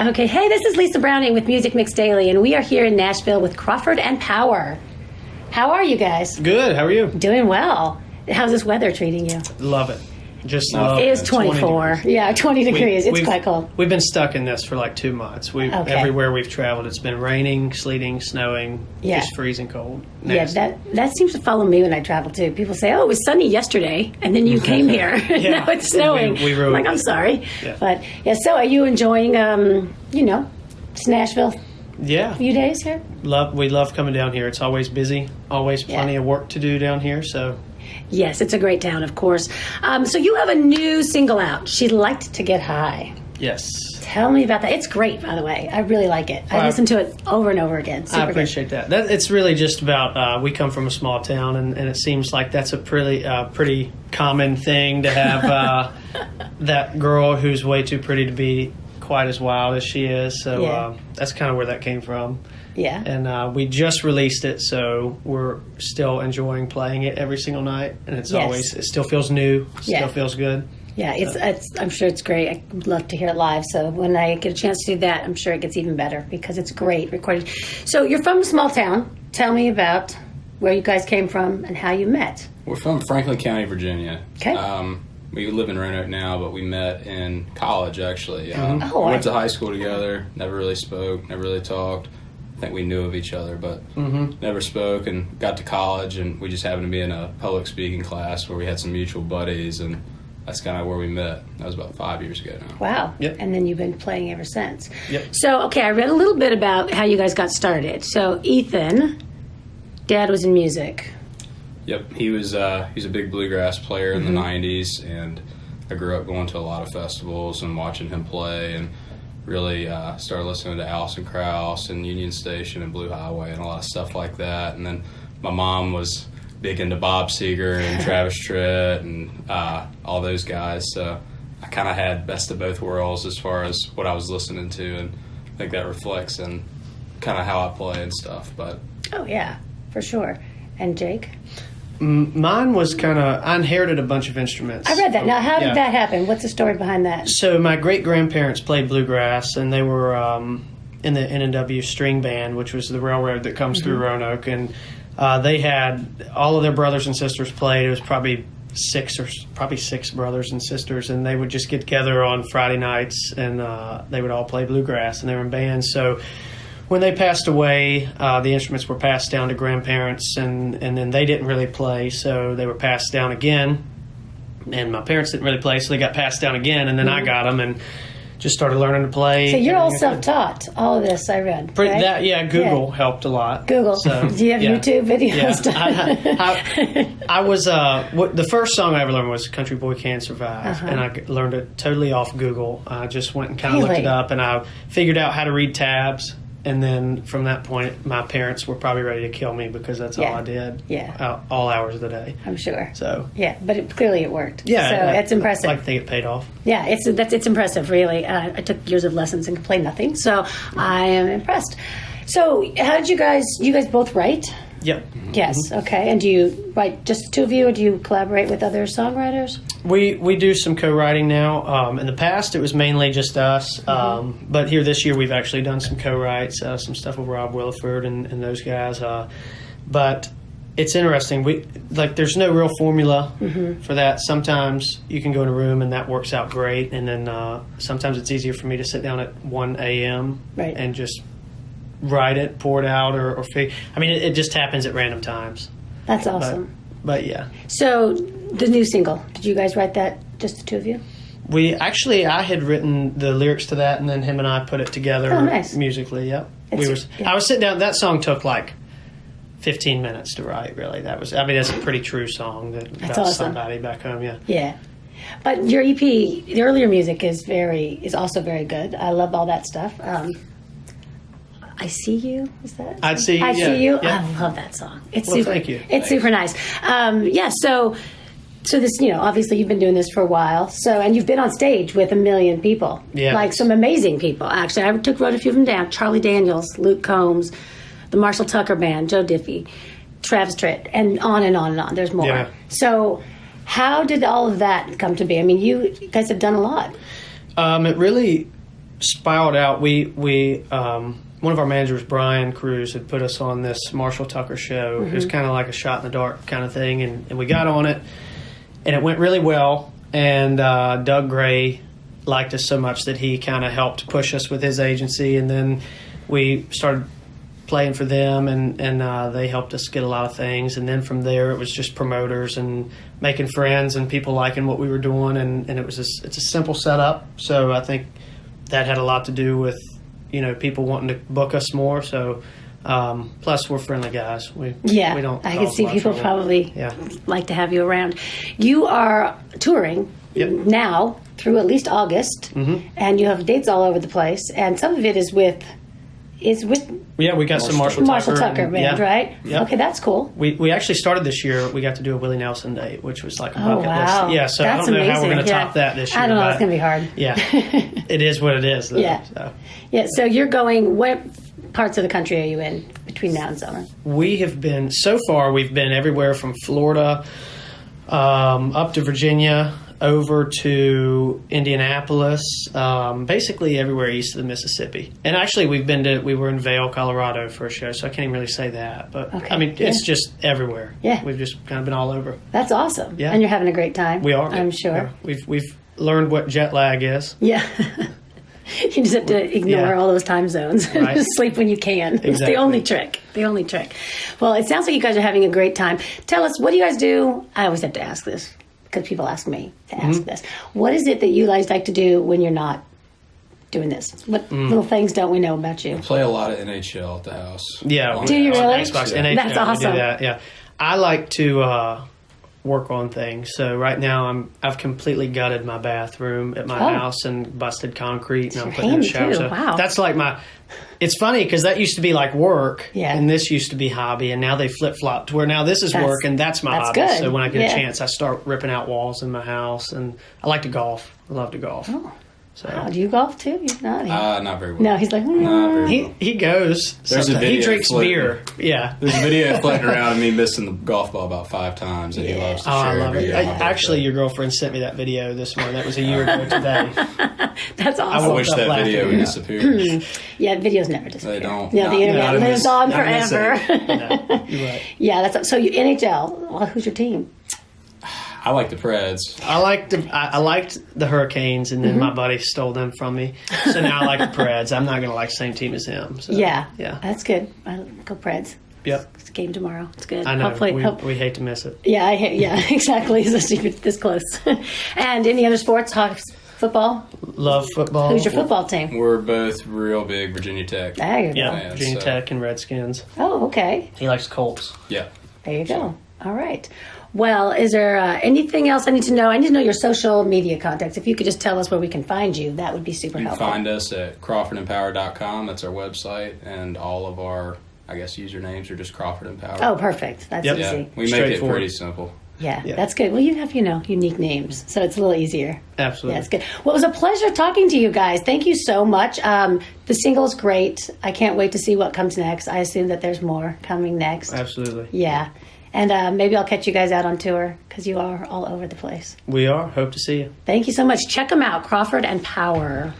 Okay, hey, this is Lesa Browning with Music Mix Daily, and we are here in Nashville with Crawford and Power. How are you guys? Good. How are you? Doing well. How's this weather treating you? Love it. Just love it. It is 24. 20 degrees. It's quite cold. We've been stuck in this for like 2 months. Everywhere we've traveled, it's been raining, sleeting, snowing, just freezing cold. Nasty. Yeah, that seems to follow me when I travel too. People say, "Oh, it was sunny yesterday," and then you came here. Now it's snowing. I'm like, I'm sorry, but So, are you enjoying? It's Nashville. Yeah, a few days here. We love coming down here. It's always busy. Always plenty of work to do down here. So. Yes, it's a great town, of course. So you have a new single out. She Liked to Get High. Yes. Tell me about that. It's great, by the way. I really like it. I listen to it over and over again. Super I appreciate that. It's really just about, we come from a small town, and it seems like that's a pretty common thing to have that girl who's way too pretty to be quite as wild as she is. So that's kind of where that came from. Yeah. And we just released it, so we're still enjoying playing it every single night. And it still feels new, still feels good. Yeah, I'm sure it's great. I'd love to hear it live. So when I get a chance to do that, I'm sure it gets even better because it's great recording. So you're from a small town. Tell me about where you guys came from and how you met. We're from Franklin County, Virginia. Okay. We live in Roanoke now, but we met in college, actually. We went to high school together, never really spoke, never really talked. I think we knew of each other, but never spoke, and got to college, and we just happened to be in a public speaking class where we had some mutual buddies, and that's kind of where we met. That was about 5 years ago now. Wow. Yep. And then you've been playing ever since. Yep. So, I read a little bit about how you guys got started. So, Ethan, Dad was in music. Yep. He's a big bluegrass player in the 90s, and I grew up going to a lot of festivals and watching him play, and really started listening to Allison Krauss and Union Station and Blue Highway and a lot of stuff like that. And then my mom was big into Bob Seger and Travis Tritt and all those guys. So I kind of had best of both worlds as far as what I was listening to, and I think that reflects in kind of how I play and stuff. But oh yeah, for sure. And Jake? Mine was I inherited a bunch of instruments. I read that. Now, how did that happen? What's the story behind that? So my great-grandparents played bluegrass, and they were in the N&W string band, which was the railroad that comes through Roanoke. And they had all of their brothers and sisters played. It was probably six brothers and sisters, and they would just get together on Friday nights, and they would all play bluegrass, and they were in bands. So when they passed away, the instruments were passed down to grandparents, and then they didn't really play, so they were passed down again. And my parents didn't really play, so they got passed down again, and then I got them and just started learning to play. So you're all self-taught, all of this, I read, right? Google helped a lot. Google. So, do you have YouTube videos? Yeah. I was, the first song I ever learned was Country Boy Can Survive, and I learned it totally off Google. I just went and kind of looked it up, and I figured out how to read tabs. And then from that point, my parents were probably ready to kill me because that's all I did. Yeah. All hours of the day. I'm sure. So. Yeah, but clearly it worked. Yeah. So it's impressive. I like to think it paid off. Yeah, it's impressive, really. I took years of lessons and could play nothing, so I am impressed. So how did you guys both write? Yep. Yes, okay. And do you write just the two of you, or do you collaborate with other songwriters? We do some co-writing now. In the past, it was mainly just us. But here this year, we've actually done some co-writes, some stuff with Rob Williford and those guys. But it's interesting. There's no real formula for that. Sometimes you can go in a room and that works out great. And then sometimes it's easier for me to sit down at 1 a.m. and just write it, pour it out, or it just happens at random times. That's awesome. But yeah. So the new single, did you guys write that, just the two of you? I had written the lyrics to that, and then him and I put it together musically. Yep. I was sitting down. That song took like 15 minutes to write. Really, that's a pretty true song about somebody back home. Yeah. Yeah. But your EP, the earlier music is also very good. I love all that stuff. I See You, is that? I'd See You. I See You. Yeah. I love that song. Thank you. It's super nice. So this, obviously you've been doing this for a while. And you've been on stage with 1 million people. Yeah. Like some amazing people. Actually, I wrote a few of them down. Charlie Daniels, Luke Combs, the Marshall Tucker Band, Joe Diffie, Travis Tritt, and on and on and on. There's more. Yeah. So how did all of that come to be? I mean, you guys have done a lot. spiraled out. We one of our managers, Brian Cruz, had put us on this Marshall Tucker show. It was kind of like a shot in the dark kind of thing, and we got on it, and it went really well. And Doug Gray liked us so much that he kind of helped push us with his agency, and then we started playing for them, and they helped us get a lot of things. And then from there, it was just promoters and making friends and people liking what we were doing, and it's a simple setup. So I think that had a lot to do with people wanting to book us more. So plus we're friendly guys. We don't. I can see people trouble. probably like to have you around. You are touring now through at least August, and you have dates all over the place, and some of it is with. Yeah, we got some Marshall Tucker band, right? Yep. Okay, that's cool. We actually started this year. We got to do a Willie Nelson date, which was like a bucket wow. list. Yeah, so that's I don't know how we're going to amazing. top that this year. I don't know. It's going to be hard. Yeah, it is what it is. Though, Yeah. So. Yeah. So you're going. What parts of the country are you in between now and summer? We have been so far. We've been everywhere from Florida up to Virginia, over to Indianapolis, basically everywhere east of the Mississippi. And actually, we were in Vail, Colorado for a show, so I can't even really say that. But Okay, I mean, it's just everywhere. Yeah. We've just kind of been all over. That's awesome. Yeah. And you're having a great time. We are. I'm sure. Yeah. We've learned what jet lag is. Yeah. You just have to ignore all those time zones. Right. Just sleep when you can. It's Exactly. the only trick. The only trick. Well, it sounds like you guys are having a great time. Tell us, what do you guys do? I always have to ask this because people ask me to ask this. What is it that you guys like to do when you're not doing this? What little things don't we know about you? Play a lot of NHL at the house. Yeah. Do you on really? Xbox, Yeah. NHL, That's awesome. We do that, yeah. I like to work on things. So right now I've completely gutted my bathroom at my house and busted concrete, and I'm putting in a shower. too. So Wow. that's like it's funny because that used to be like work, Yeah. and this used to be hobby, and now they flip-flopped to where now this is work and that's my hobby. good. So when I get Yeah. a chance, I start ripping out walls in my house, and I like to golf. I love to golf. Oh. So Oh, do you golf too? You're not. Not very well. No, he's like, Not very he well. he goes. There's a sometimes. He video drinks floating. beer. Yeah. There's a video floating around of me missing the golf ball about 5 times, and he loves to Oh, I share love every it. year. on my Actually, birthday. your girlfriend sent me that video this morning. That was a year ago today. that's I awesome. wish up that laughing. video would disappear. Yeah, videos never disappear. They don't. Yeah, the Not- internet not in lives this- on not in this forever. No, you're right. Yeah, that's so. You NHL. Well, who's your team? I like the Preds. I liked the Hurricanes, and then my buddy stole them from me. So now I like the Preds. I'm not going to like the same team as him. So, Yeah, yeah. that's good. I go Preds. Yep. It's a game tomorrow. It's good. I know. Hopefully, We hate to miss it. yeah, exactly. Especially if it's this close. And any other sports? Football. Love football. Who's your football team? We're both real big Virginia Tech. There you go. Yeah, Yeah, Virginia so- Tech and Redskins. Oh, okay. He likes Colts. Yeah. There you go. All right. Well, is there anything else I need to know? I need to know your social media contacts. If you could just tell us where we can find you, that would be super You can helpful. find us at crawfordempower.com. That's our website, and all of our, usernames are just Crawford Empower. Oh, perfect. That's Yep. yeah. easy. We make it Straightforward. pretty simple. Yeah, Yeah. that's good. Well, you have, unique names, so it's a little easier. Absolutely. Yeah, it's good. Well, it was a pleasure talking to you guys. Thank you so much. The single's great. I can't wait to see what comes next. I assume that there's more coming next. Absolutely. Yeah. And maybe I'll catch you guys out on tour because you are all over the place. We are. Hope to see you. Thank you so much. Check them out, Crawford and Power.